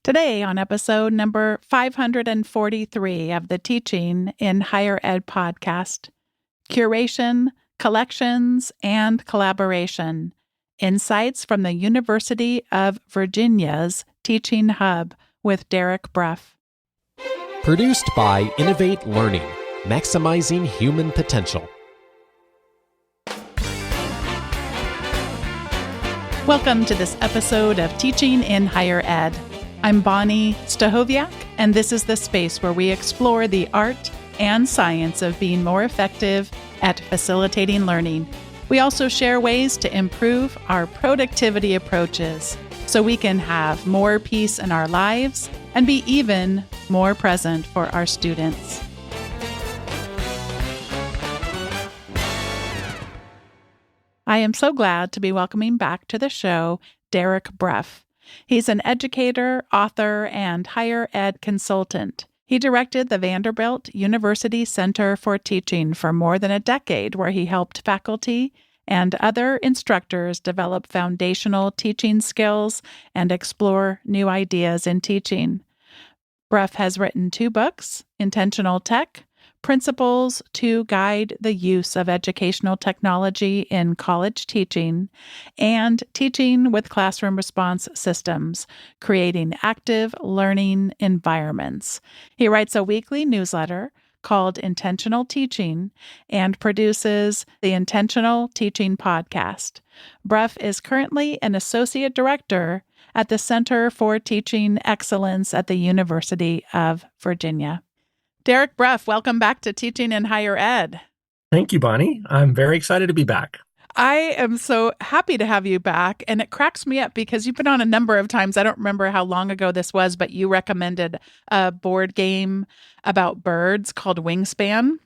Today, on episode number 543 of the Teaching in Higher Ed podcast, Curation, Collections, and Collaboration, Insights from the University of Virginia's Teaching Hub with Derek Bruff. Produced by Innovate Learning, maximizing human potential. Welcome to this episode of Teaching in Higher Ed. I'm Bonnie Stahoviak, and this is the space where we explore the art and science of being more effective at facilitating learning. We also share ways to improve our productivity approaches so we can have more peace in our lives and be even more present for our students. I am so glad to be welcoming back to the show Derek Bruff. He's an educator, author, and higher ed consultant. He directed the Vanderbilt University Center for Teaching for more than a decade, where he helped faculty and other instructors develop foundational teaching skills and explore new ideas in teaching. Bruff has written 2 books, Intentional Tech, Principles to Guide the Use of Educational Technology in College Teaching, and Teaching with Classroom Response Systems, Creating Active Learning Environments. He writes a weekly newsletter called Intentional Teaching and produces the Intentional Teaching podcast. Bruff is currently an associate director at the Center for Teaching Excellence at the University of Virginia. Derek Bruff, welcome back to Teaching in Higher Ed. Thank you, Bonnie. I'm very excited to be back. I am so happy to have you back, and it cracks me up because you've been on a number of times. I don't remember how long ago this was, but you recommended a board game about birds called Wingspan.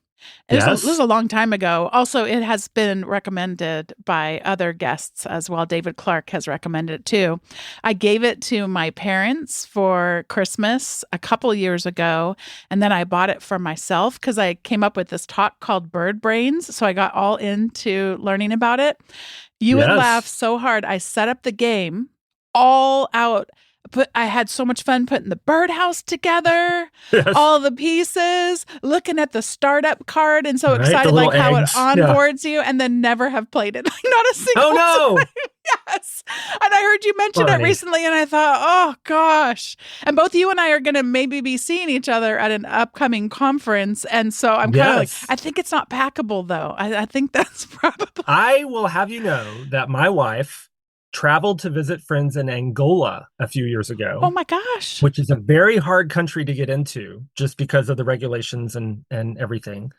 This was a long time ago. Also, it has been recommended by other guests as well. David Clark has recommended it too. I gave it to my parents for Christmas a couple years ago, and then I bought it for myself because I came up with this talk called Bird Brains, so I got all into learning about it. You would laugh so hard. I set up the game all out. But I had so much fun putting the birdhouse together, all the pieces, looking at the startup card, and so excited like how it onboards you, and then never have played it. Like not a single time. Yes. And I heard you mention it recently, and I thought, oh gosh. And both you and I are going to maybe be seeing each other at an upcoming conference, and so I'm kind of like, I think it's not packable though. I think that's probably. I will have you know that my wife traveled to visit friends in Angola a few years ago. Oh my gosh. Which is a very hard country to get into just because of the regulations and everything.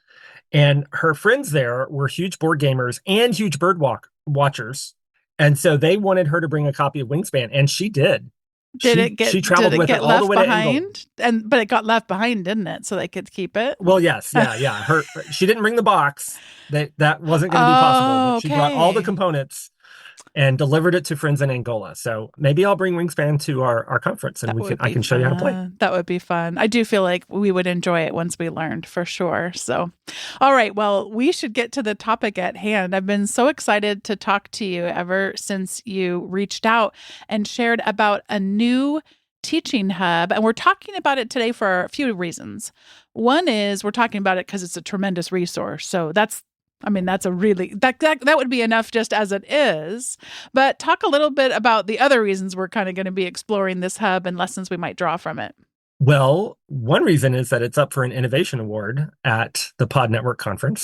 And her friends there were huge board gamers and huge bird watchers. And so they wanted her to bring a copy of Wingspan, and she did. She traveled with it all the way to Angola. But it got left behind, didn't it? So they could keep it? Well, yes. Yeah. She didn't bring the box. That wasn't going to be possible. She brought all the components and delivered it to friends in Angola. So maybe I'll bring Wingspan to our conference, and I can show you how to play. That would be fun. I do feel like we would enjoy it once we learned, for sure. So, all right. Well, we should get to the topic at hand. I've been so excited to talk to you ever since you reached out and shared about a new teaching hub. And we're talking about it today for a few reasons. One is we're talking about it because it's a tremendous resource. So that's a really, that would be enough just as it is. But talk a little bit about the other reasons we're kind of going to be exploring this hub and lessons we might draw from it. Well, one reason is that it's up for an innovation award at the Pod Network conference,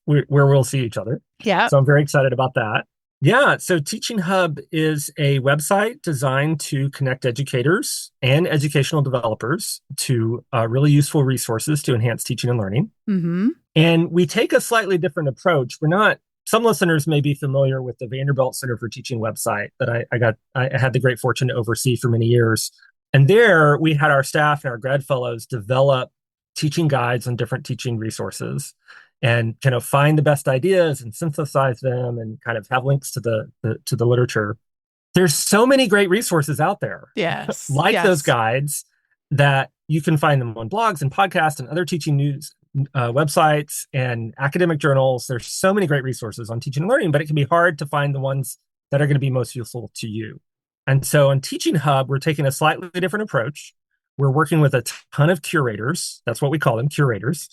where we'll see each other. Yeah. So I'm very excited about that. Yeah. So Teaching Hub is a website designed to connect educators and educational developers to really useful resources to enhance teaching and learning. Mm-hmm. And we take a slightly different approach. Some listeners may be familiar with the Vanderbilt Center for Teaching website that I had the great fortune to oversee for many years. And there we had our staff and our grad fellows develop teaching guides on different teaching resources and kind of find the best ideas and synthesize them and kind of have links to the literature. There's so many great resources out there. Yes. Those guides that you can find them on blogs and podcasts and other teaching news websites and academic journals. There's so many great resources on teaching and learning, but it can be hard to find the ones that are going to be most useful to you. And so on Teaching Hub, we're taking a slightly different approach. We're working with a ton of curators. That's what we call them, curators,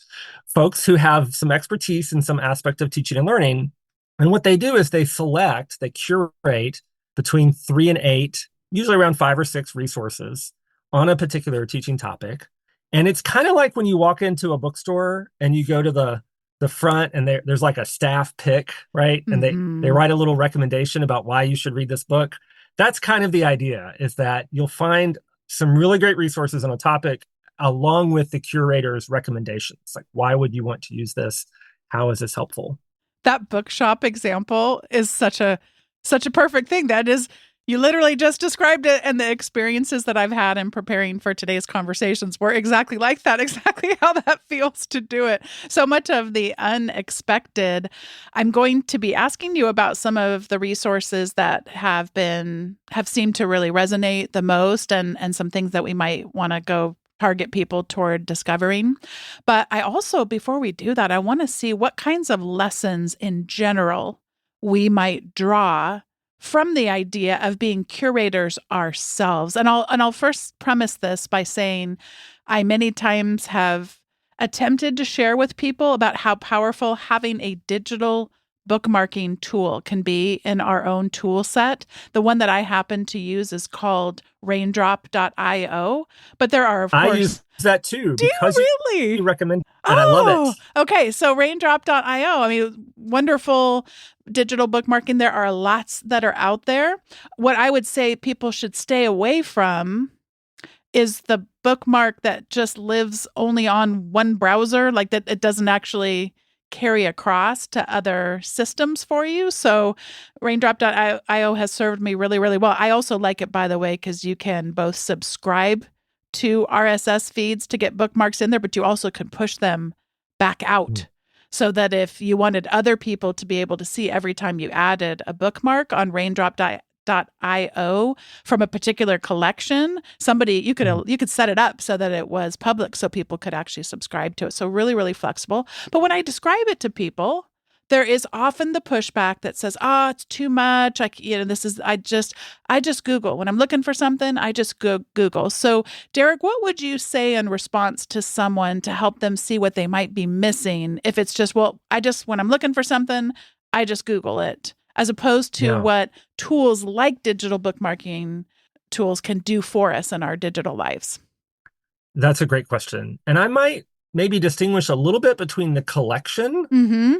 folks who have some expertise in some aspect of teaching and learning. And what they do is they curate between 3 and 8, usually around 5 or 6 resources on a particular teaching topic. And it's kind of like when you walk into a bookstore and you go to the front and there's like a staff pick, right? And they Mm-hmm. write a little recommendation about why you should read this book. That's kind of the idea, is that you'll find some really great resources on a topic along with the curator's recommendations. Like, why would you want to use this? How is this helpful? That bookshop example is such a perfect thing. That is, you literally just described it, and the experiences that I've had in preparing for today's conversations were exactly like that, exactly how that feels to do it. So much of the unexpected. I'm going to be asking you about some of the resources that have seemed to really resonate the most, and some things that we might want to go target people toward discovering. But I also, before we do that, I want to see what kinds of lessons in general we might draw from the idea of being curators ourselves. And I'll first premise this by saying I many times have attempted to share with people about how powerful having a digital bookmarking tool can be in our own tool set. The one that I happen to use is called raindrop.io, but there are, of I course. use that too Do you because you really? recommend it. I love it. Oh, okay. So raindrop.io, I mean, wonderful digital bookmarking. There are lots that are out there. What I would say people should stay away from is the bookmark that just lives only on one browser, like that it doesn't actually carry across to other systems for you. So raindrop.io has served me really, really well. I also like it, by the way, because you can both subscribe to RSS feeds to get bookmarks in there, but you also can push them back out so that if you wanted other people to be able to see every time you added a bookmark on raindrop.io from a particular collection, you could set it up so that it was public so people could actually subscribe to it. So really, really flexible. But when I describe it to people, there is often the pushback that says, "Oh, it's too much. I just Google. When I'm looking for something, I just go Google." So, Derek, what would you say in response to someone to help them see what they might be missing if it's just, well, when I'm looking for something, I just Google it, as opposed to Yeah, what tools like digital bookmarking tools can do for us in our digital lives? that's a great question. And I might maybe distinguish a little bit between the collection, Mm-hmm.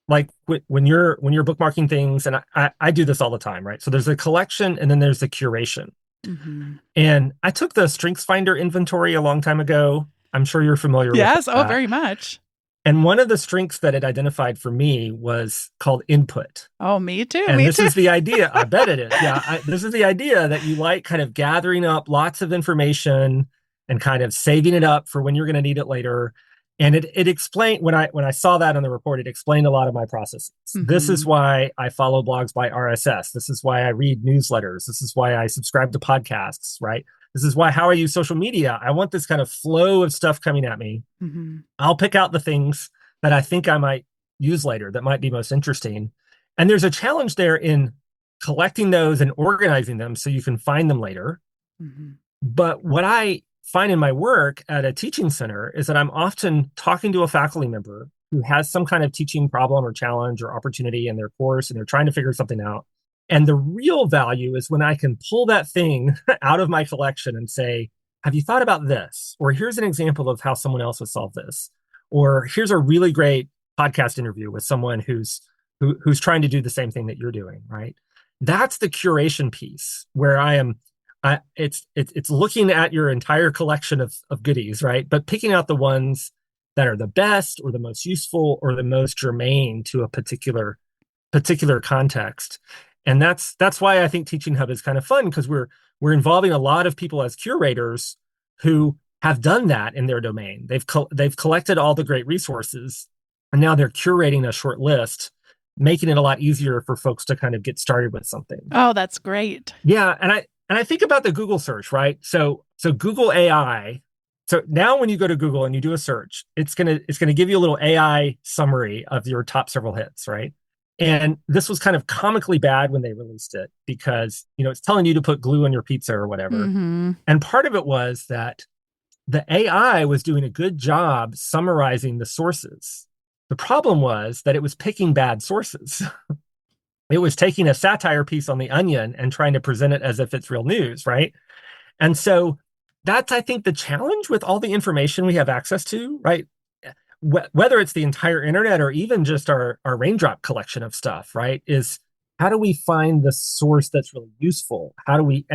like when you're bookmarking things, and I do this all the time, right? So there's a collection and then there's the curation. Mm-hmm. And I took the StrengthsFinder inventory a long time ago. I'm sure you're familiar with Yes. Oh, that. very much. And one of the strengths that it identified for me was called input. Oh, me too. And Me this too. is the idea. I bet it is. Yeah. This is the idea that you like kind of gathering up lots of information and kind of saving it up for when you're going to need it later. And it explained, when I saw that on the report, it explained a lot of my processes. This is Mm-hmm. why I follow blogs by RSS. This is why I read newsletters. This is why I subscribe to podcasts, right? This is how I use social media. I want this kind of flow of stuff coming at me. Mm-hmm. I'll pick out the things that I think I might use later that might be most interesting. And there's a challenge there in collecting those and organizing them so you can find them later. Mm-hmm. But what I find in my work at a teaching center is that I'm often talking to a faculty member who has some kind of teaching problem or challenge or opportunity in their course, and they're trying to figure something out. And the real value is when I can pull that thing out of my collection and say, have you thought about this? Or here's an example of how someone else would solve this. Or here's a really great podcast interview with someone who's trying to do the same thing that you're doing, right? That's the curation piece where it's looking at your entire collection of goodies, right? But picking out the ones that are the best or the most useful or the most germane to a particular context. And that's why I think Teaching Hub is kind of fun, because we're involving a lot of people as curators who have done that in their domain. They've collected all the great resources, and now they're curating a short list, making it a lot easier for folks to kind of get started with something. Oh, that's great. Yeah, and I think about the Google search, right? So Google AI. So now when you go to Google and you do a search, it's gonna give you a little AI summary of your top several hits, right? And this was kind of comically bad when they released it because, it's telling you to put glue on your pizza or whatever. Mm-hmm. And part of it was that the AI was doing a good job summarizing the sources. The problem was that it was picking bad sources. It was taking a satire piece on the Onion and trying to present it as if it's real news, right? And so that's, I think, the challenge with all the information we have access to, right? Whether it's the entire internet or even just our raindrop collection of stuff, right? Is how do we find the source that's really useful? How do we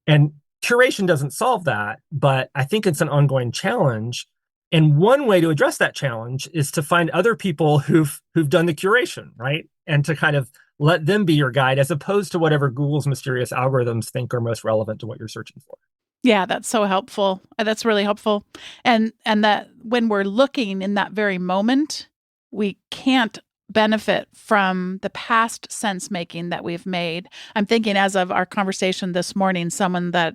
and curation doesn't solve that, but I think it's an ongoing challenge. And one way to address that challenge is to find other people who've done the curation, right? And to kind of let them be your guide as opposed to whatever Google's mysterious algorithms think are most relevant to what you're searching for. Yeah, that's so helpful. That's really helpful. And that when we're looking in that very moment, we can't benefit from the past sense making that we've made. I'm thinking as of our conversation this morning, someone that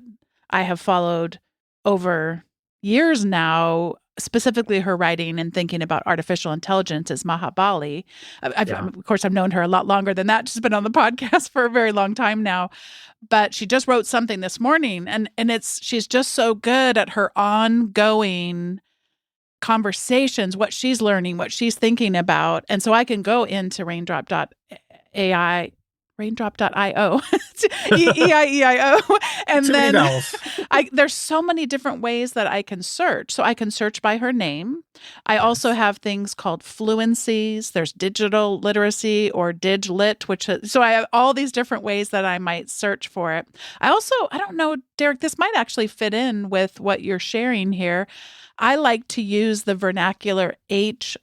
I have followed over years now, specifically her writing and thinking about artificial intelligence is Mahabali. Yeah. Of course, I've known her a lot longer than that. She's been on the podcast for a very long time now, but she just wrote something this morning, and she's just so good at her ongoing conversations, what she's learning, what she's thinking about. And so I can go into raindrop.ai, raindrop.io, EIEIO, and Too many then vowels. there's so many different ways that I can search. So I can search by her name. I also Yes. have things called fluencies. There's digital literacy or diglit, so I have all these different ways that I might search for it. I don't know, Derek, this might actually fit in with what you're sharing here. I like to use the vernacular H/T,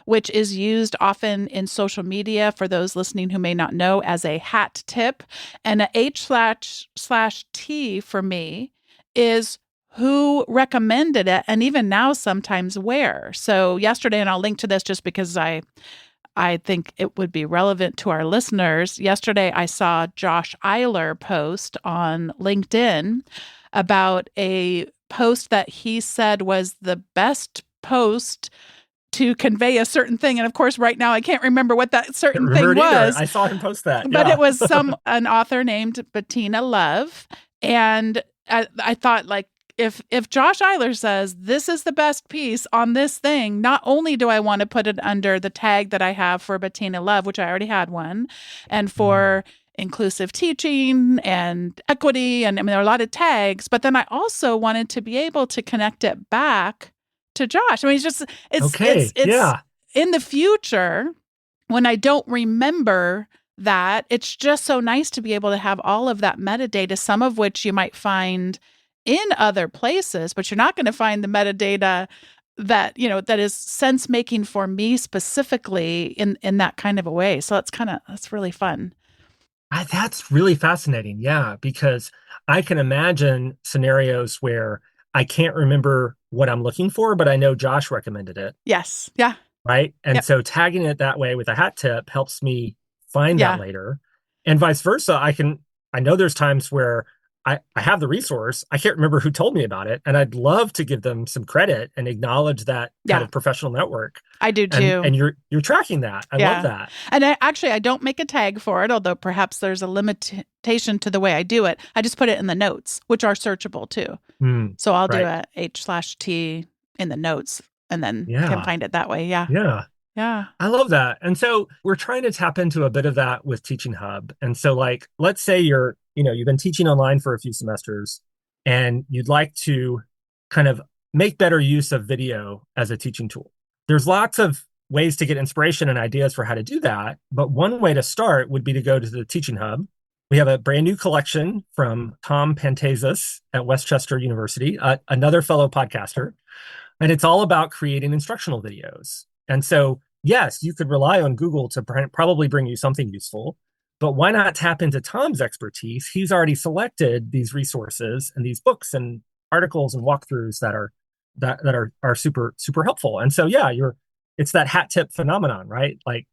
which is used often in social media for those listening who may not know as a hat tip. And a H/T for me is who recommended it, and even now sometimes where. So yesterday, and I'll link to this just because I think it would be relevant to our listeners. Yesterday, I saw Josh Eiler post on LinkedIn about a post that he said was the best post to convey a certain thing. And of course, right now, I can't remember what that certain Remember thing it either. was. I saw him post that. But Yeah. it was an author named Bettina Love. And I thought, like, if Josh Eiler says this is the best piece on this thing, not only do I want to put it under the tag that I have for Bettina Love, which I already had one, and for inclusive teaching and equity, and I mean there are a lot of tags, but then I also wanted to be able to connect it back to Josh. I mean, Okay. it's Yeah. in the future when I don't remember that, it's just so nice to be able to have all of that metadata, some of which you might find in other places, but you're not going to find the metadata that, that is sense making for me specifically in that kind of a way. So that's really fun. That's really fascinating. Yeah, because I can imagine scenarios where I can't remember what I'm looking for, but I know Josh recommended it. Yes. Yeah. Right. And Yep. so tagging it that way with a hat tip helps me find that Yeah. later. And vice versa. I know there's times where I have the resource. I can't remember who told me about it. And I'd love to give them some credit and acknowledge that kind Yeah. of professional network. I do too. And you're tracking that. I love that. And I don't make a tag for it, although perhaps there's a limitation to the way I do it. I just put it in the notes, which are searchable too. So I'll do a H/T in the notes and then can find it that way. Yeah. Yeah. Yeah. I love that. And so we're trying to tap into a bit of that with Teaching Hub. And so like, let's say you've been teaching online for a few semesters and you'd like to kind of make better use of video as a teaching tool. There's lots of ways to get inspiration and ideas for how to do that. But one way to start would be to go to the Teaching Hub. We have a brand new collection from Tom Pantazis at Westchester University, another fellow podcaster. And it's all about creating instructional videos. And so, yes, you could rely on Google to probably bring you something useful, but why not tap into Tom's expertise? He's already selected these resources and these books and articles and walkthroughs that are super, super helpful. And so, yeah, it's that hat tip phenomenon, right? Like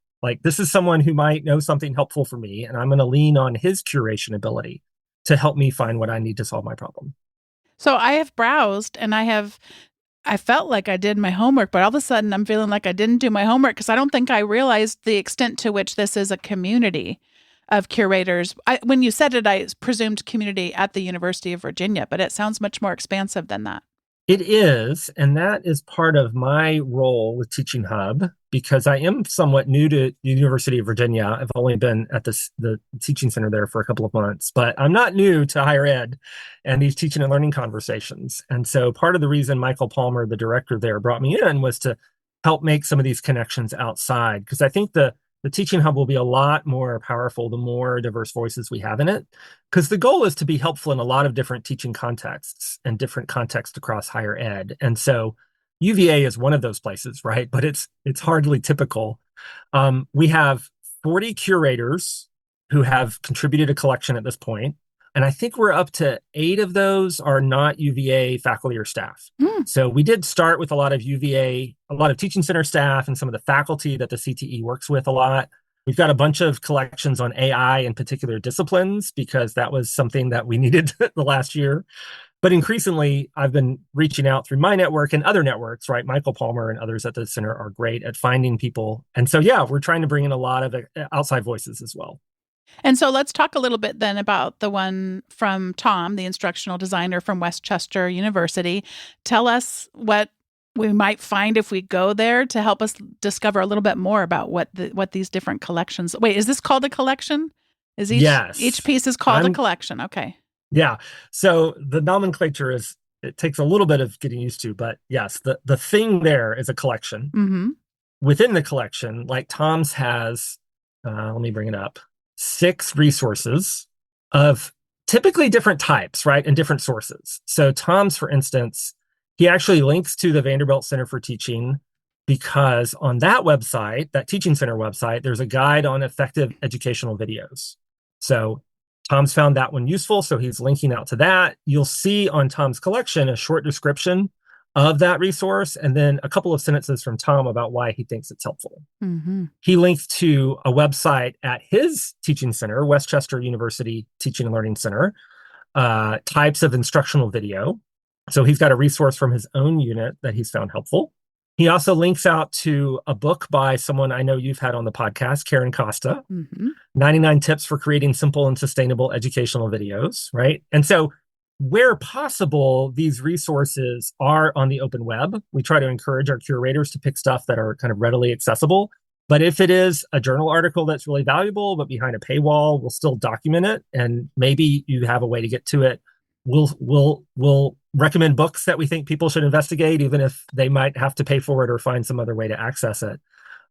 this is someone who might know something helpful for me, and I'm going to lean on his curation ability to help me find what I need to solve my problem. So I have browsed and I have I felt like I did my homework, but all of a sudden I'm feeling like I didn't do my homework because I don't think I realized the extent to which this is a community of curators. When you said it, I presumed community at the University of Virginia, but it sounds much more expansive than that. It is, and that is part of my role with Teaching Hub because I am somewhat new to the University of Virginia. I've only been at the teaching center there for a couple of months, but I'm not new to higher ed and these teaching and learning conversations. And so part of the reason Michael Palmer, the director there, brought me in was to help make some of these connections outside because I think the teaching hub will be a lot more powerful the more diverse voices we have in it. Because the goal is to be helpful in a lot of different teaching contexts and different contexts across higher ed. And so UVA is one of those places, right? But it's hardly typical. We have 40 curators who have contributed a collection at this point. And I think we're up to 8 of those are not UVA faculty or staff. Mm. So we did start with a lot of UVA, a lot of teaching center staff and some of the faculty that the CTE works with a lot. We've got a bunch of collections on AI in particular disciplines because that was something that we needed the last year. But increasingly, I've been reaching out through my network and other networks, right? Michael Palmer and others at the center are great at finding people. And so, yeah, we're trying to bring in a lot of outside voices as well. And so let's talk a little bit then about the one from Tom, the instructional designer from Westchester University. Tell us what we might find if we go there to help us discover a little bit more about what these different collections. Wait, is this called a collection? Is each piece is called a collection? Okay. Yeah. So the nomenclature it takes a little bit of getting used to, but yes, the thing there is a collection. Mm-hmm. Within the collection, like Tom's has, let me bring it up, 6 resources of typically different types, right? And different sources. So Tom's, for instance, he actually links to the Vanderbilt Center for Teaching because on that website, that teaching center website, there's a guide on effective educational videos. So Tom's found that one useful, so he's linking out to that. You'll see on Tom's collection a short description of that resource and then a couple of sentences from Tom about why he thinks it's helpful. Mm-hmm. He linked to a website at his teaching center, Westchester University Teaching and Learning Center, types of instructional video. So he's got a resource from his own unit that he's found helpful. He also links out to a book by someone I know you've had on the podcast, Karen Costa, 99 Tips for Creating Simple and Sustainable Educational Videos, right? And so where possible, these resources are on the open web. We try to encourage our curators to pick stuff that are kind of readily accessible. But if it is a journal article that's really valuable, but behind a paywall, we'll still document it. And maybe you have a way to get to it. We'll recommend books that we think people should investigate, even if they might have to pay for it or find some other way to access it.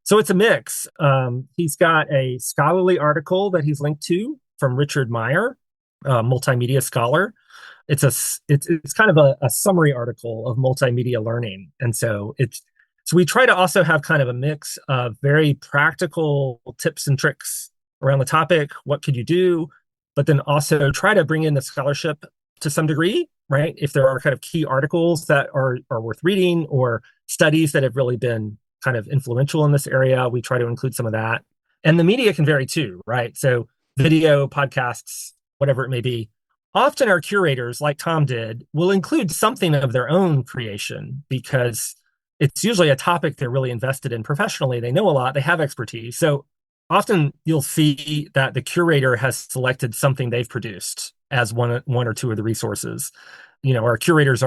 So it's a mix. He's got a scholarly article that he's linked to from Richard Meyer, a multimedia scholar. It's kind of a summary article of multimedia learning. And so we try to also have kind of a mix of very practical tips and tricks around the topic. What could you do? But then also try to bring in the scholarship to some degree, right? If there are kind of key articles that are worth reading or studies that have really been kind of influential in this area, we try to include some of that. And the media can vary too, right? So video, podcasts, whatever it may be. Often our curators, like Tom did, will include something of their own creation because it's usually a topic they're really invested in professionally. They know a lot, they have expertise. So often you'll see that the curator has selected something they've produced as one or two of the resources. You know, our curators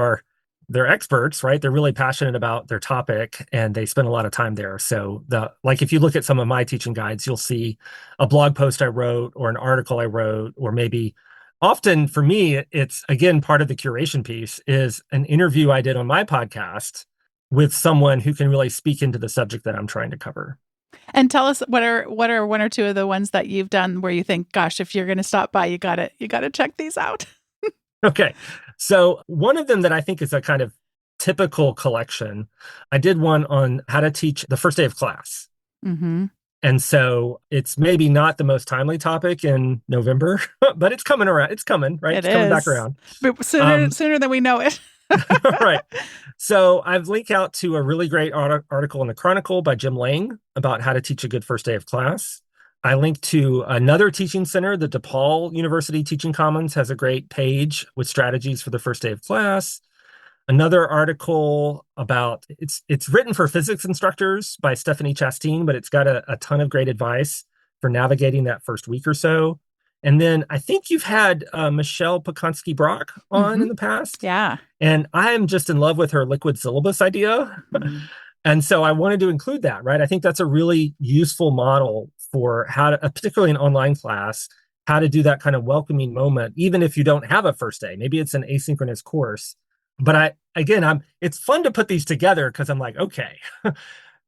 they're experts, right? They're really passionate about their topic and they spend a lot of time there. So if you look at some of my teaching guides, you'll see a blog post I wrote or an article I wrote, or maybe often for me, it's again, part of the curation piece is an interview I did on my podcast with someone who can really speak into the subject that I'm trying to cover. And tell us what are one or two of the ones that you've done where you think, gosh, if you're going to stop by, you got to check these out. Okay. So one of them that I think is a kind of typical collection, I did one on how to teach the first day of class. Mm-hmm. And so it's maybe not the most timely topic in November, but it's coming around. It's coming, right? It's coming back around. But sooner than we know it. Right. So I've linked out to a really great article in the Chronicle by Jim Lang about how to teach a good first day of class. I linked to another teaching center, the DePaul University Teaching Commons has a great page with strategies for the first day of class. Another article about it's written for physics instructors by Stephanie Chastain, but it's got a ton of great advice for navigating that first week or so. And then I think you've had Michelle Pakonski Brock on Mm-hmm. in the past. Yeah. And I'm just in love with her liquid syllabus idea. Mm. And so I wanted to include that, right? I think that's a really useful model for how to, particularly in online class, how to do that kind of welcoming moment, even if you don't have a first day. Maybe it's an asynchronous course. But it's fun to put these together because I'm like, okay,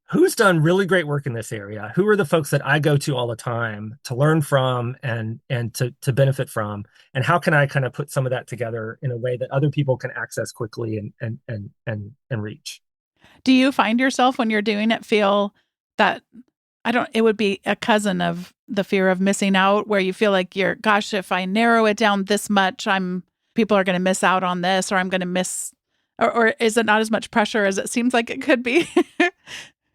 who's done really great work in this area? Who are the folks that I go to all the time to learn from and to benefit from? And how can I kind of put some of that together in a way that other people can access quickly and reach? Do you find yourself when you're doing it feel that it would be a cousin of the fear of missing out where you feel like gosh, if I narrow it down this much, people are going to miss out on this, or I'm going to miss, or is it not as much pressure as it seems like it could be?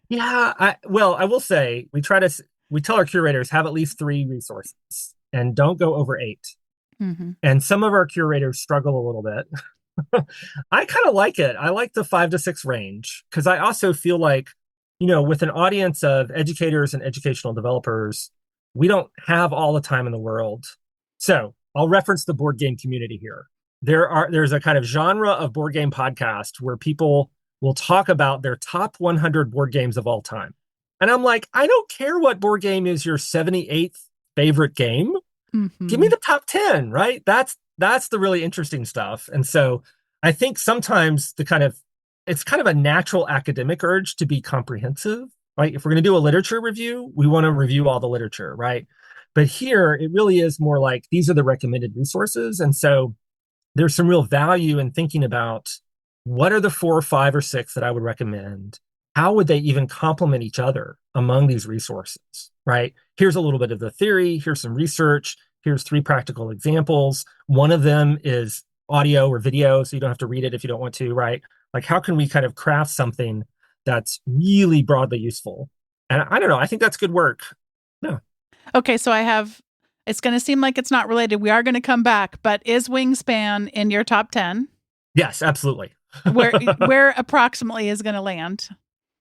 Yeah, I will say we tell our curators have at least 3 resources and don't go over 8. Mm-hmm. And some of our curators struggle a little bit. I kind of like it. I like the 5 to 6 range because I also feel like, with an audience of educators and educational developers, we don't have all the time in the world. So I'll reference the board game community here. There's a kind of genre of board game podcast where people will talk about their top 100 board games of all time. And I'm like, I don't care what board game is your 78th favorite game. Mm-hmm. Give me the top 10, right? That's the really interesting stuff. And so I think sometimes it's kind of a natural academic urge to be comprehensive, right? If we're going to do a literature review, we want to review all the literature, right? But here it really is more like these are the recommended resources. And so there's some real value in thinking about what are the 4 or 5 or 6 that I would recommend? How would they even complement each other among these resources, right? Here's a little bit of the theory. Here's some research. Here's 3 practical examples. One of them is audio or video, so you don't have to read it if you don't want to, right? Like, how can we kind of craft something that's really broadly useful? And I don't know. I think that's good work. No. Okay, so it's going to seem like it's not related. We are going to come back, but is Wingspan in your top 10? Yes, absolutely. where approximately is going to land?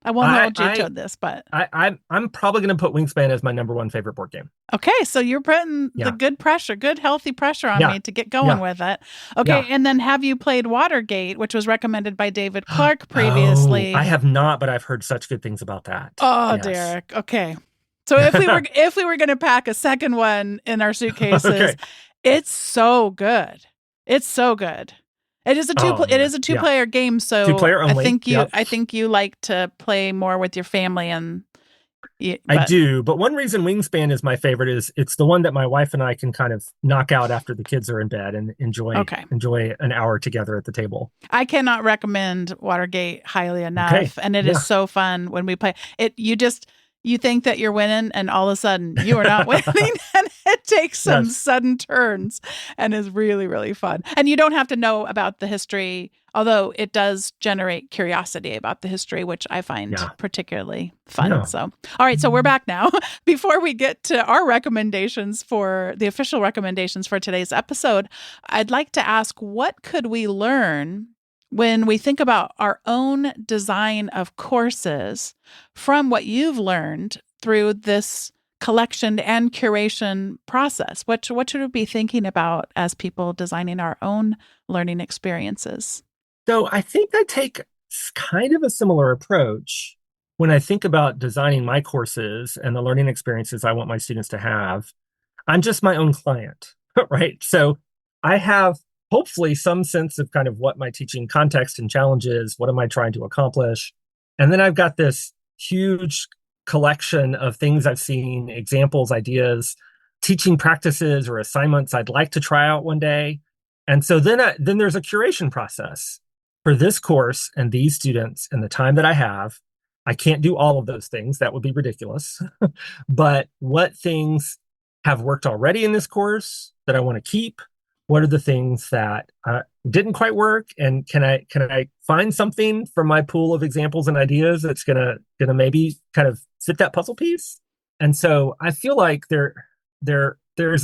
I won't hold you to this, but I'm probably going to put Wingspan as my number 1 favorite board game. Okay, so you're putting the good healthy pressure on me to get going with it. Okay, and then have you played Watergate, which was recommended by David Clark previously? I have not, but I've heard such good things about that. Oh, yes. Derek. Okay. So if we were going to pack a second one in our suitcases, okay. It's so good. It's so good. It is a two-player game, so 2-player only. I think you like to play more with your family and I do, but one reason Wingspan is my favorite is it's the one that my wife and I can kind of knock out after the kids are in bed and enjoy an hour together at the table. I cannot recommend Watergate highly enough, and it is so fun when we play it. You think that you're winning, and all of a sudden you are not winning, and it takes some sudden turns and is really, really fun. And you don't have to know about the history, although it does generate curiosity about the history, which I find particularly fun. Yeah. So, all right, so we're back now. Before we get to our recommendations for the official recommendations for today's episode, I'd like to ask, what could we learn when we think about our own design of courses from what you've learned through this collection and curation process? What should we be thinking about as people designing our own learning experiences? So I think I take kind of a similar approach when I think about designing my courses and the learning experiences I want my students to have. I'm just my own client, right? So I have hopefully some sense of kind of what my teaching context and challenge is. What am I trying to accomplish? And then I've got this huge collection of things I've seen, examples, ideas, teaching practices or assignments I'd like to try out one day. And so then there's a curation process for this course and these students and the time that I have. I can't do all of those things. That would be ridiculous. But what things have worked already in this course that I want to keep? What are the things that didn't quite work? And can I find something from my pool of examples and ideas that's gonna maybe kind of fit that puzzle piece? And so I feel like there's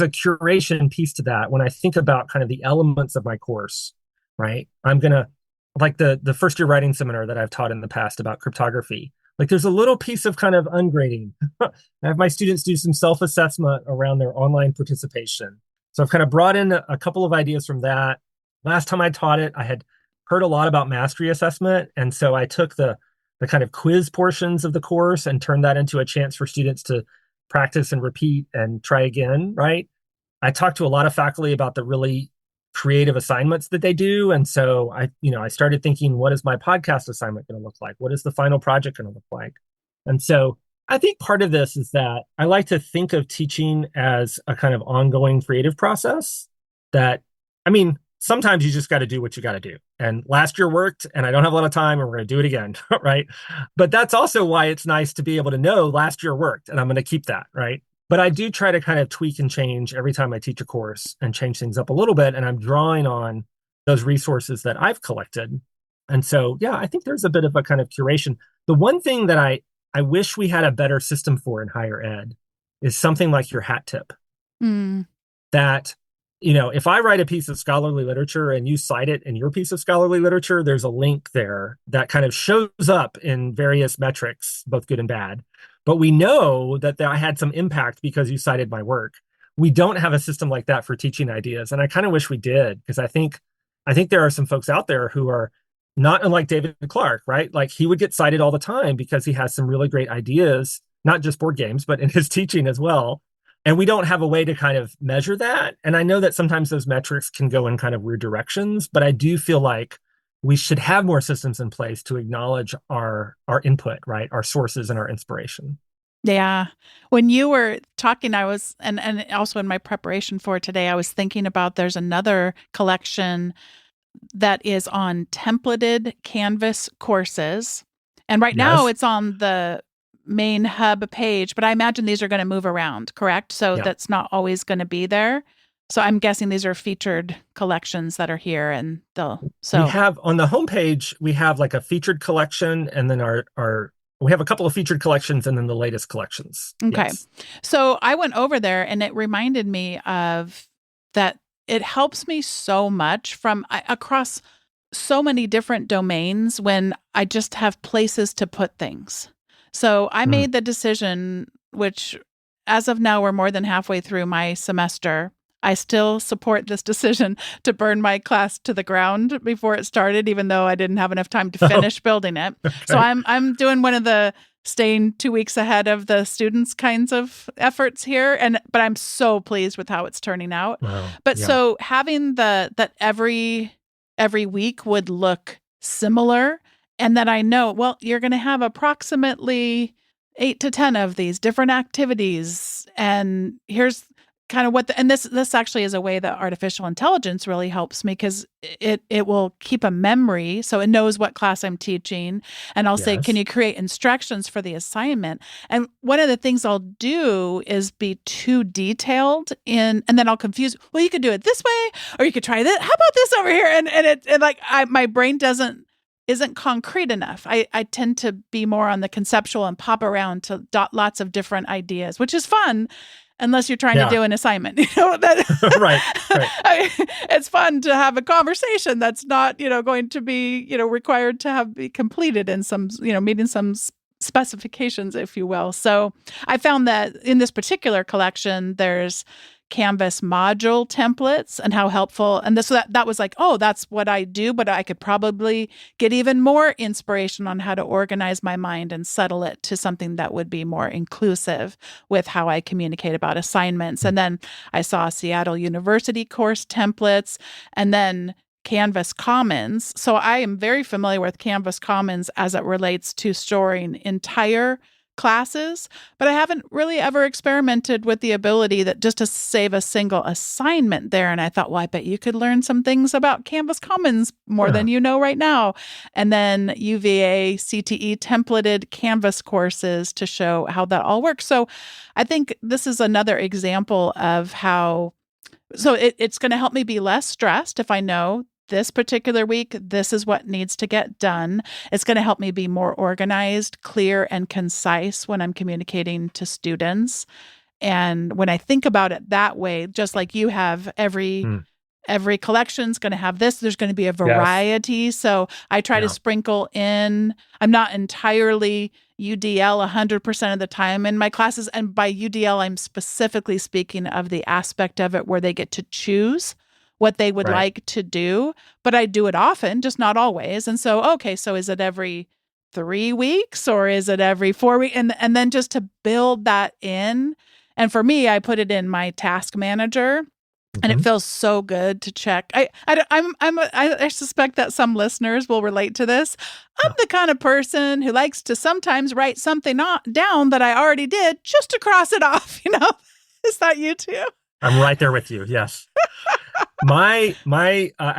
a curation piece to that when I think about kind of the elements of my course, right? I'm gonna like the first year writing seminar that I've taught in the past about cryptography. Like there's a little piece of kind of ungrading. I have my students do some self-assessment around their online participation. So I've kind of brought in a couple of ideas from that. Last time I taught it, I had heard a lot about mastery assessment. And so I took the kind of quiz portions of the course and turned that into a chance for students to practice and repeat and try again, right? I talked to a lot of faculty about the really creative assignments that they do. And so I started thinking, what is my podcast assignment going to look like? What is the final project going to look like? And so I think part of this is that I like to think of teaching as a kind of ongoing creative process that, I mean, sometimes you just got to do what you got to do. And last year worked, and I don't have a lot of time, and we're going to do it again, right? But that's also why it's nice to be able to know last year worked, and I'm going to keep that, right? But I do try to kind of tweak and change every time I teach a course and change things up a little bit. And I'm drawing on those resources that I've collected. And so, yeah, I think there's a bit of a kind of curation. The one thing that I wish we had a better system for in higher ed is something like your hat tip. Mm. That, if I write a piece of scholarly literature and you cite it in your piece of scholarly literature, there's a link there that kind of shows up in various metrics, both good and bad. But we know that I had some impact because you cited my work. We don't have a system like that for teaching ideas. And I kind of wish we did, because I think there are some folks out there who are not unlike David Clark, right? Like he would get cited all the time because he has some really great ideas, not just board games, but in his teaching as well. And we don't have a way to kind of measure that. And I know that sometimes those metrics can go in kind of weird directions, but I do feel like we should have more systems in place to acknowledge our input, right? Our sources and our inspiration. Yeah. When you were talking, I was, and also in my preparation for today, I was thinking about there's another collection that is on templated Canvas courses. And right now Yes. it's on the main hub page, but I imagine these are going to move around, correct? So Yeah. that's not always going to be there. So I'm guessing these are featured collections that are here, and We have on the homepage, we have like a featured collection, and then we have a couple of featured collections and then the latest collections. Okay. Yes. So I went over there and it reminded me of that it helps me so much across so many different domains when I just have places to put things. So I made the decision, which as of now, we're more than halfway through my semester. I still support this decision to burn my class to the ground before it started, even though I didn't have enough time to finish building it. Okay. So I'm doing one of the staying 2 weeks ahead of the students kinds of efforts here, but I'm so pleased with how it's turning out. Wow. But yeah. So having that every week would look similar, and that I know, well, you're going to have approximately 8 to 10 of these different activities, and here's kind of and this actually is a way that artificial intelligence really helps me, because it will keep a memory, so it knows what class I'm teaching, and I'll say, can you create instructions for the assignment? And one of the things I'll do is be too detailed and then I'll confuse, well, you could do it this way, or you could try this, how about this over here? And like my brain isn't concrete enough. I tend to be more on the conceptual and pop around to lots of different ideas, which is fun, unless you're trying to do an assignment. Right. It's fun to have a conversation that's not, going to be, required to be completed in some, meeting some specifications, if you will. So I found that in this particular collection, there's Canvas module templates and how helpful. And that was like, oh, that's what I do, but I could probably get even more inspiration on how to organize my mind and settle it to something that would be more inclusive with how I communicate about assignments. And then I saw Seattle University course templates, and then Canvas Commons. So I am very familiar with Canvas Commons as it relates to storing entire classes, but I haven't really ever experimented with the ability that just to save a single assignment there. And I thought, well, I bet you could learn some things about Canvas Commons more than you know right now. And then UVA CTE templated Canvas courses to show how that all works. So I think this is another example of how, so it's going to help me be less stressed if I know this particular week, this is what needs to get done. It's going to help me be more organized, clear, and concise when I'm communicating to students. And when I think about it that way, just like you have every every collection's going to have this. There's going to be a Yes. variety. So I try to Yeah. sprinkle in, I'm not entirely UDL 100% of the time in my classes. And by UDL, I'm specifically speaking of the aspect of it where they get to choose what they would Right. like to do. But I do it often, just not always. And so, okay, so is it every 3 weeks or is it every 4 weeks? And then just to build that in. And for me, I put it in my task manager. And it Mhm. feels so good to check. I suspect that some listeners will relate to this. I'm Yeah. the kind of person who likes to sometimes write something down that I already did just to cross it off. Is that you too? I'm right there with you. Yes. I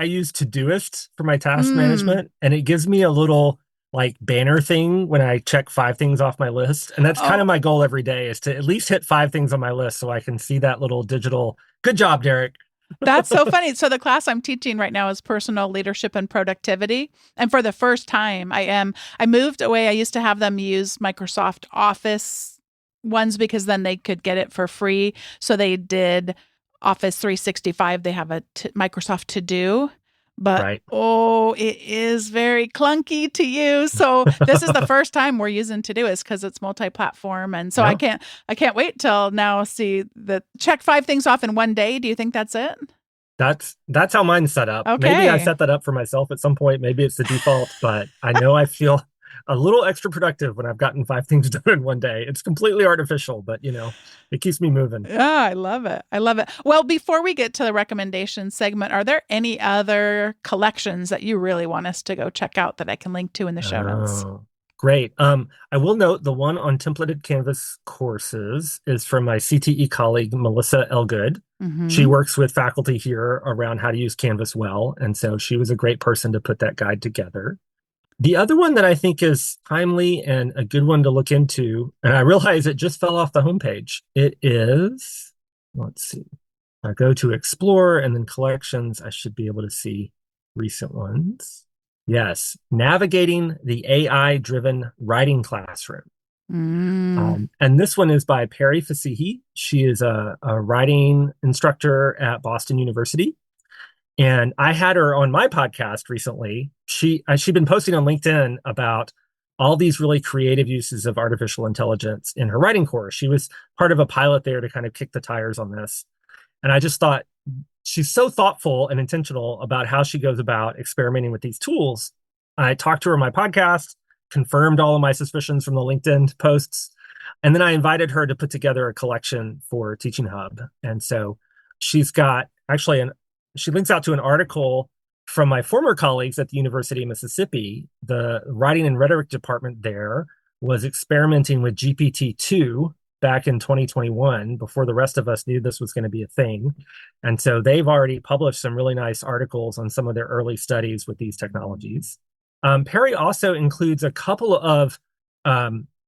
use Todoist for my task Mm. management, and it gives me a little like banner thing when I check 5 things off my list. And that's kind of my Oh, goal every day, is to at least hit 5 things on my list so I can see that little digital, good job, Derek. that's so funny. So the class I'm teaching right now is personal leadership and productivity. And for the first time, I moved away. I used to have them use Microsoft Office ones because then they could get it for free. So they did Office 365. They have a Microsoft To Do, but Right. oh, it is very clunky to use. So this is the first time we're using Todoist because it's multi-platform, and so Yeah. I can't wait till now. See the check 5 things off in one day. Do you think that's it? That's how mine's set up. Maybe I Okay. set that up for myself at some point. Maybe it's the default, but I know I feel a little extra productive when I've gotten 5 things done in one day. It's completely artificial, but it keeps me moving. Yeah, I love it. I love it. Well, before we get to the recommendation segment, are there any other collections that you really want us to go check out that I can link to in the show notes? Oh, great. I will note the one on templated Canvas courses is from my CTE colleague, Melissa Elgood. She Mm-hmm. works with faculty here around how to use Canvas well. And so she was a great person to put that guide together. The other one that I think is timely and a good one to look into, and I realize it just fell off the homepage. It is, let's see, I go to Explore and then Collections. I should be able to see recent ones. Yes, Navigating the AI-Driven Writing Classroom. Mm. And this one is by Perry Fasihi. She is a writing instructor at Boston University. And I had her on my podcast recently. She'd been posting on LinkedIn about all these really creative uses of artificial intelligence in her writing course. She was part of a pilot there to kind of kick the tires on this. And I just thought she's so thoughtful and intentional about how she goes about experimenting with these tools. I talked to her on my podcast, confirmed all of my suspicions from the LinkedIn posts, and then I invited her to put together a collection for Teaching Hub. And so she's got actually she links out to an article from my former colleagues at the University of Mississippi. The writing and rhetoric department there was experimenting with GPT-2 back in 2021 before the rest of us knew this was going to be a thing. And so they've already published some really nice articles on some of their early studies with these technologies. Perry also includes a couple of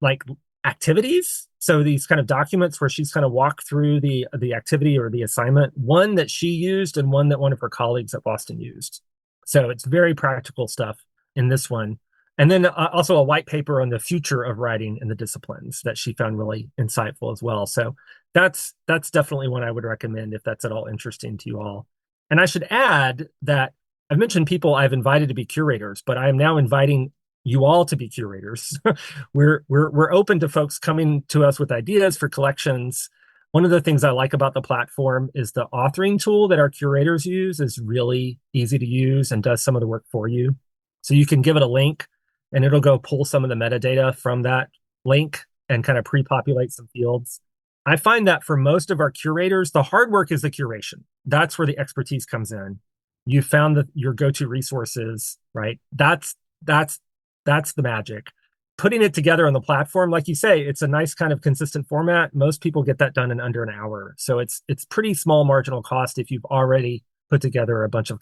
like activities. So these kind of documents where she's kind of walked through the activity or the assignment, one that she used and one that one of her colleagues at Boston used. So it's very practical stuff in this one. And then also a white paper on the future of writing in the disciplines that she found really insightful as well. So that's definitely one I would recommend if that's at all interesting to you all. And I should add that I've mentioned people I've invited to be curators, but I am now inviting you all to be curators. we're open to folks coming to us with ideas for collections. One of the things I like about the platform is the authoring tool that our curators use is really easy to use and does some of the work for you. So you can give it a link and it'll go pull some of the metadata from that link and kind of pre-populate some fields. I find that for most of our curators, the hard work is the curation. That's where the expertise comes in. You found your go-to resources, right? That's the magic. Putting it together on the platform, like you say, it's a nice kind of consistent format. Most people get that done in under an hour. So it's pretty small marginal cost if you've already put together a bunch of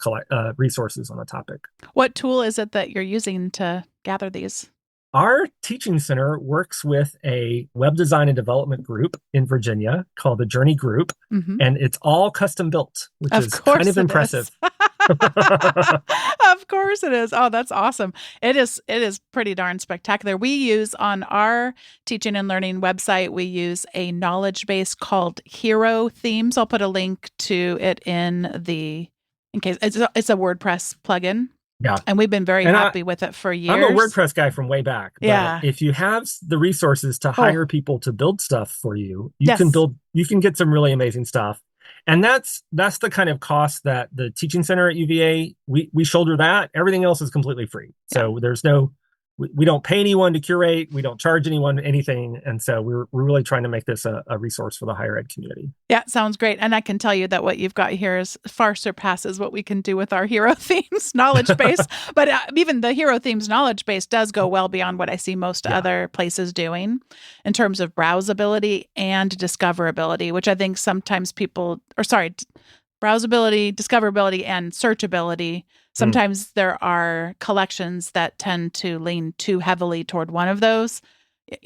resources on a topic. What tool is it that you're using to gather these? Our teaching center works with a web design and development group in Virginia called the Journey Group, Mm-hmm. and it's all custom built, which Of is kind course of it is. impressive. Of course it is. Oh, that's awesome. It is pretty darn spectacular. We use on our teaching and learning website, we use a knowledge base called Hero Themes. I'll put a link to it in the in case it's a WordPress plugin. Yeah. And we've been very And happy with it for I'm a years. WordPress guy from way back, but Yeah. if you have the resources to hire people to build stuff for you, you can get some really amazing stuff. And that's the kind of cost that the teaching center at UVA, we shoulder that. Everything else is completely free. So there's we don't pay anyone to curate. We don't charge anyone anything. And so we're really trying to make this a resource for the higher ed community. Yeah, sounds great. And I can tell you that what you've got here is far surpasses what we can do with our hero themes knowledge base. But even the hero themes knowledge base does go well beyond what I see most other places doing in terms of browsability and discoverability, which I think sometimes browsability, discoverability, and searchability. Sometimes there are collections that tend to lean too heavily toward one of those.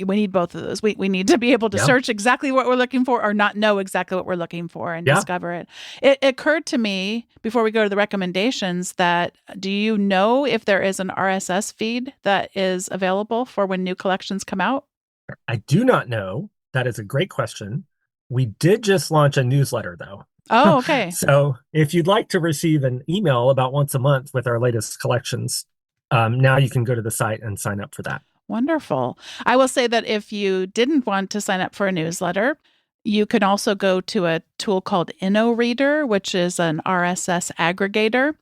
We need both of those. We need to be able to search exactly what we're looking for or not know exactly what we're looking for and discover it. It occurred to me before we go to the recommendations that, do you know if there is an RSS feed that is available for when new collections come out? I do not know. That is a great question. We did just launch a newsletter, though. Oh, okay. So if you'd like to receive an email about once a month with our latest collections, now you can go to the site and sign up for that. Wonderful. I will say that if you didn't want to sign up for a newsletter, you can also go to a tool called InnoReader, which is an RSS aggregator.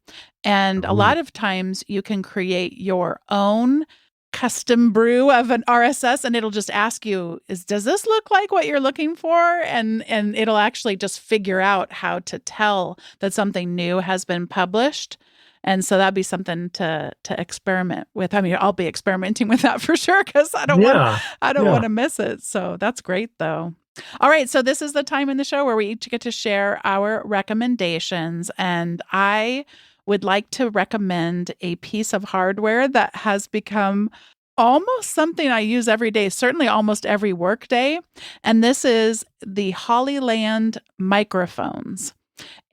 And a lot of times you can create your own custom brew of an RSS, and it'll just ask you, does this look like what you're looking for? And it'll actually just figure out how to tell that something new has been published. And so that'd be something to experiment with. I mean, I'll be experimenting with that for sure, because I don't want to miss it. So that's great, though. All right, so this is the time in the show where we each get to share our recommendations, and I would like to recommend a piece of hardware that has become almost something I use every day, certainly almost every work day. And this is the Hollyland microphones.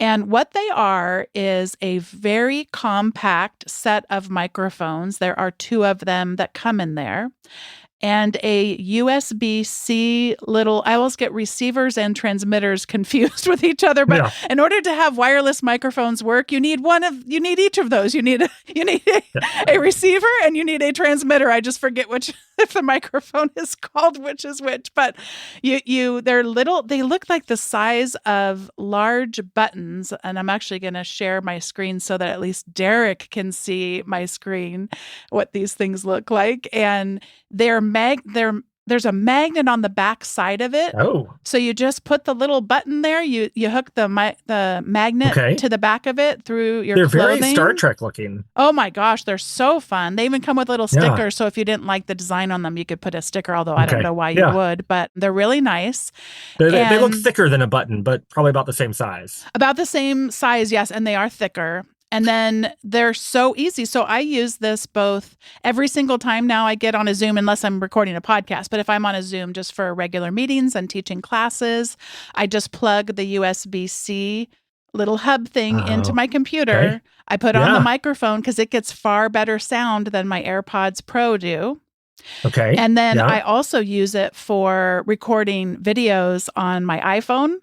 And what they are is a very compact set of microphones. There are 2 of them that come in there. And a USB-C I always get receivers and transmitters confused with each other. But in order to have wireless microphones work, you need each of those. You need a receiver and you need a transmitter. I just forget which, if the microphone is called which is which. But they're little. They look like the size of large buttons. And I'm actually going to share my screen so that at least Derek can see my screen, what these things look like. And there's a magnet on the back side of it. Oh. So you just put the little button there. You hook the magnet to the back of it through your clothing. They're very Star Trek looking. Oh my gosh, they're so fun. They even come with little stickers. So if you didn't like the design on them, you could put a sticker, although I don't know why you would, but they're really nice. They look thicker than a button, but probably about the same size. About the same size, yes, and they are thicker. And then they're so easy. So I use this both every single time now I get on a Zoom, unless I'm recording a podcast. But if I'm on a Zoom just for regular meetings and teaching classes, I just plug the USB-C little hub thing into my computer. Okay. I put on the microphone because it gets far better sound than my AirPods Pro do. Okay. And then I also use it for recording videos on my iPhone.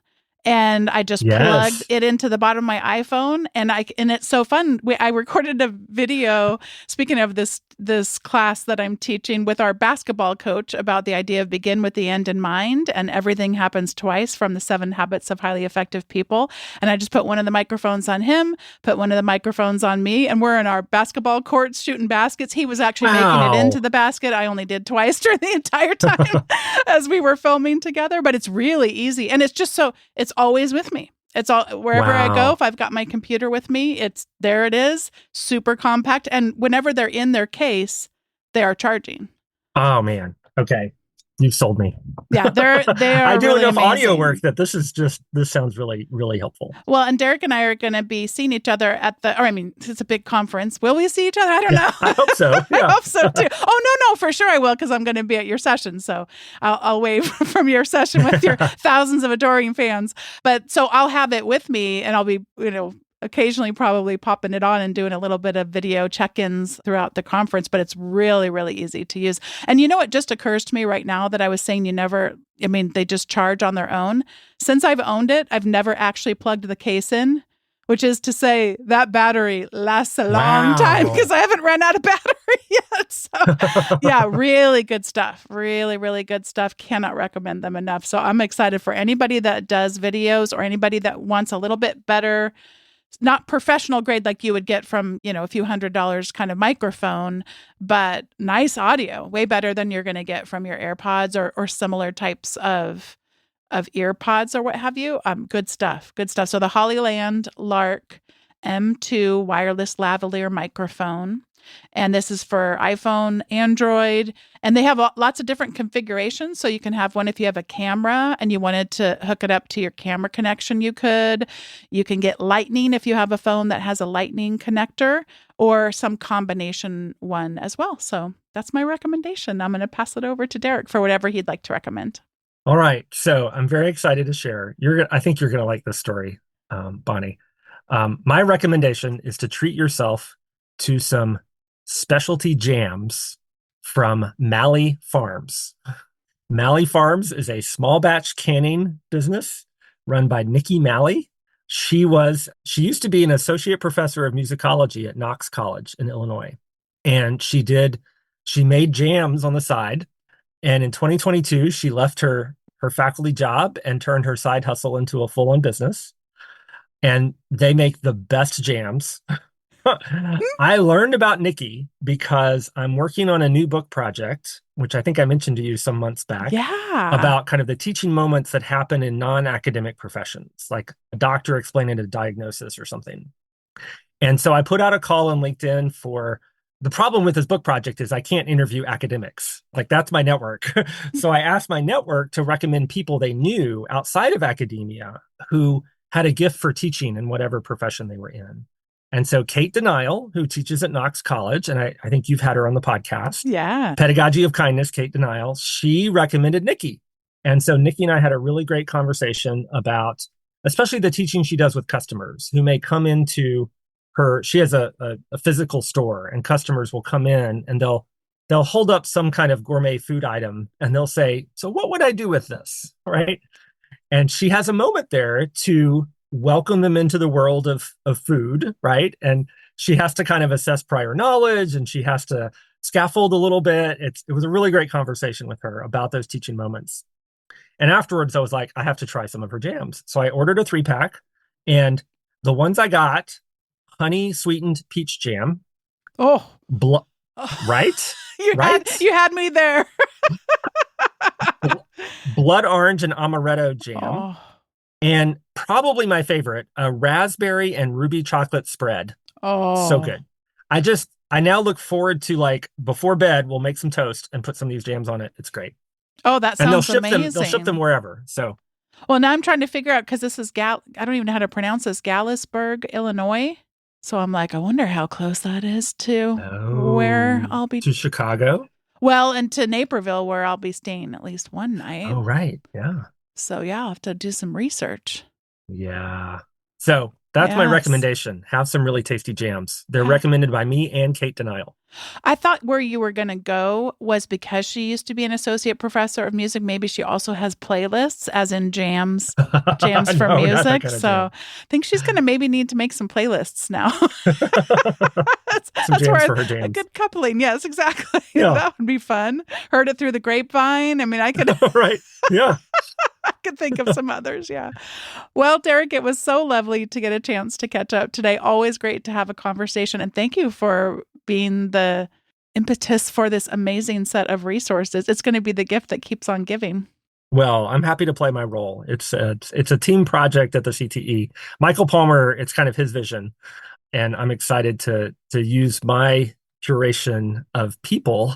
And I just plugged it into the bottom of my iPhone, and it's so fun. I recorded a video, speaking of this class that I'm teaching with our basketball coach, about the idea of begin with the end in mind, and everything happens twice from the 7 Habits of Highly Effective People. And I just put one of the microphones on him, put one of the microphones on me, and we're in our basketball courts shooting baskets. He was actually making it into the basket. I only did twice during the entire time as we were filming together, but it's really easy. And it's just it's always with me. It's all wherever I go. If I've got my computer with me, there it is, super compact. And whenever they're in their case, they are charging. Oh man. Okay. You've sold me. Yeah, they are. I do really enough amazing. audio work that this sounds really, really helpful. Well, and Derek and I are going to be seeing each other it's a big conference. Will we see each other? I don't know. I hope so. Yeah. I hope so too. Oh, no, for sure I will, because I'm going to be at your session. So I'll wave from your session with your thousands of adoring fans. But so I'll have it with me, and I'll be, occasionally probably popping it on and doing a little bit of video check-ins throughout the conference, but it's really, really easy to use. And it just occurs to me right now that I was saying they just charge on their own. Since I've owned it, I've never actually plugged the case in, which is to say that battery lasts a long time Wow. because I haven't run out of battery yet. So yeah, really good stuff. Really, really good stuff. Cannot recommend them enough. So I'm excited for anybody that does videos or anybody that wants a little bit better, not professional grade like you would get from, a few $100s kind of microphone, but nice audio, way better than you're going to get from your AirPods or similar types of ear pods or what have you. Good stuff. Good stuff. So the Hollyland Lark M2 wireless lavalier microphone. And this is for iPhone, Android, and they have lots of different configurations. So you can have one if you have a camera and you wanted to hook it up to your camera connection, you could. You can get Lightning if you have a phone that has a Lightning connector, or some combination one as well. So that's my recommendation. I'm going to pass it over to Derek for whatever he'd like to recommend. All right. So I'm very excited to share. I think you're going to like this story, Bonnie. My recommendation is to treat yourself to some specialty jams from Malley Farms. Malley Farms is a small batch canning business run by Nikki Malley. She used to be an associate professor of musicology at Knox College in Illinois. And she made jams on the side. And in 2022, she left her faculty job and turned her side hustle into a full-on business. And they make the best jams. I learned about Nikki because I'm working on a new book project, which I think I mentioned to you some months back. Yeah. About kind of the teaching moments that happen in non-academic professions, like a doctor explaining a diagnosis or something. And so I put out a call on LinkedIn for the problem with this book project is I can't interview academics. Like that's my network. So I asked my network to recommend people they knew outside of academia who had a gift for teaching in whatever profession they were in. And so Kate Denial, who teaches at Knox College, and I think you've had her on the podcast. Yeah. Pedagogy of Kindness, Kate Denial, she recommended Nikki. And so Nikki and I had a really great conversation about, especially the teaching she does with customers who may come into she has a physical store, and customers will come in and they'll hold up some kind of gourmet food item and they'll say, so what would I do with this? Right. And she has a moment there to welcome them into the world of food. Right. And she has to kind of assess prior knowledge and she has to scaffold a little bit. It was a really great conversation with her about those teaching moments. And afterwards, I was like, I have to try some of her jams. So I ordered a 3-pack, and the ones I got, honey sweetened peach jam. Oh, right? You had me there. Blood orange and amaretto jam. Oh. And probably my favorite, a raspberry and ruby chocolate spread. Oh, so good. I now look forward to, like, before bed, we'll make some toast and put some of these jams on it. It's great. Oh, that sounds amazing. They'll ship them wherever. So, well, now I'm trying to figure out, because this is I don't even know how to pronounce this, Galesburg, Illinois. So I'm like, I wonder how close that is to where I'll be. To Chicago? Well, and to Naperville, where I'll be staying at least one night. Oh, right. Yeah. So yeah, I'll have to do some research. Yeah. So that's my recommendation. Have some really tasty jams. They're recommended by me and Kate Denial. I thought where you were going to go was because she used to be an associate professor of music. Maybe she also has playlists, as in jams for No, music. Kind of so jam. I think she's going to maybe need to make some playlists now. Some jams for her jams. A good coupling. Yes, exactly. Yeah. That would be fun. Heard it through the grapevine. I mean, I could. Right. Yeah. I could think of some others. Yeah. Well, Derek, it was so lovely to get a chance to catch up today. Always great to have a conversation. And thank you for being the impetus for this amazing set of resources. It's going to be the gift that keeps on giving. Well, I'm happy to play my role. It's a team project at the CTE. Michael Palmer, it's kind of his vision. And I'm excited to use my curation of people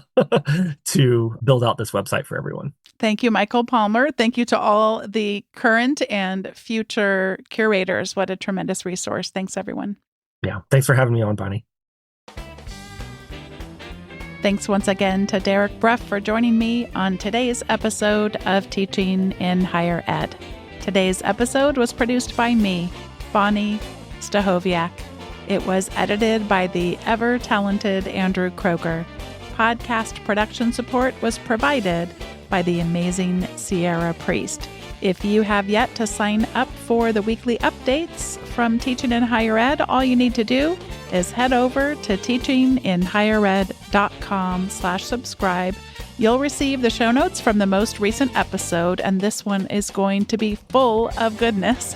to build out this website for everyone. Thank you, Michael Palmer. Thank you to all the current and future curators. What a tremendous resource. Thanks, everyone. Yeah. Thanks for having me on, Bonnie. Thanks once again to Derek Bruff for joining me on today's episode of Teaching in Higher Ed. Today's episode was produced by me, Bonnie Stachowiak. It was edited by the ever-talented Andrew Kroger. Podcast production support was provided by the amazing Sierra Priest. If you have yet to sign up for the weekly updates from Teaching in Higher Ed, all you need to do is head over to teachinginhighered.com/subscribe. You'll receive the show notes from the most recent episode, and this one is going to be full of goodness.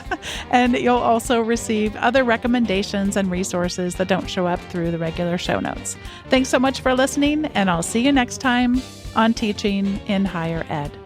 And you'll also receive other recommendations and resources that don't show up through the regular show notes. Thanks so much for listening, and I'll see you next time on Teaching in Higher Ed.